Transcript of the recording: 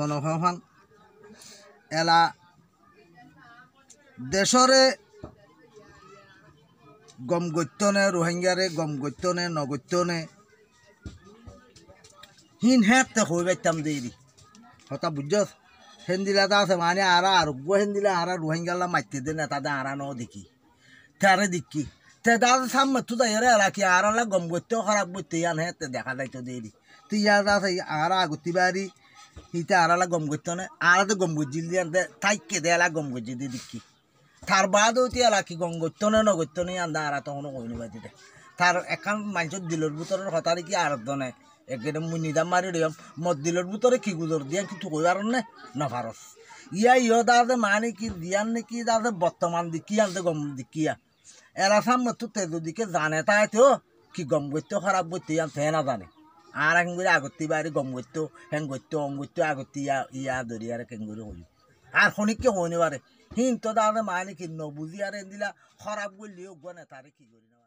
ফনফান এলা দেশরে গম গত্যনে রোহিঙ্গারে গম গত্যনে নগত্যনে হিন হেতে হই বাইতাম দেরি হতা বুঝছস হেন্দিলা তা আছে মানে আরা আরোগ্য হেন্দিলা আরা রোহিঙ্গালা মাইতে দে নেতা দে আরা ন দেখি তারে দেখি তে দাদা সামনে তুই এরে এলাকি আরালা গম গত্য খারাপ করতে ইয়ান হেতে দেখা যাইতো দেরি তুই ইয়ার দাস আরা আগুতি বাড়ি হিতে আরালা গম গত্যনে আরা তো গম গজিল দিয়ান দে তাইকে দেলা গম গজি দি দেখি তার বাদও তুই এলাকি গম গত্যনে নগত্যনে আন্দা আরা তখন কইনি বাজি দে তার একান মানুষের দিলের ভিতরের হতারে কি আর দনে একদম মুই নিদাম মারি দিয়াম মদ দিলের ভিতরে কি গুজর দিয়ান কিন্তু কইবার নে না ভারস ইয় দাদে মানে কি দিয়ান নাকি দাদে বর্তমান দিকি আনতে গম দিকিয়া এরা সামনে তো তেজো দিকে জানে তাই তো কি গম গত্য খারাপ গত্য আনতে না জানে আর হেন করে আগতি বাড়ি গম গত্য হেন গত্য অং গত্য আগতি ইয়া দরিয়ারে কেন করে হই আর খনিককে হইনি পারে হিন তো দাদে মানে কি নবুজি আর দিলা খারাপ করলেও গনে তারে কি করি না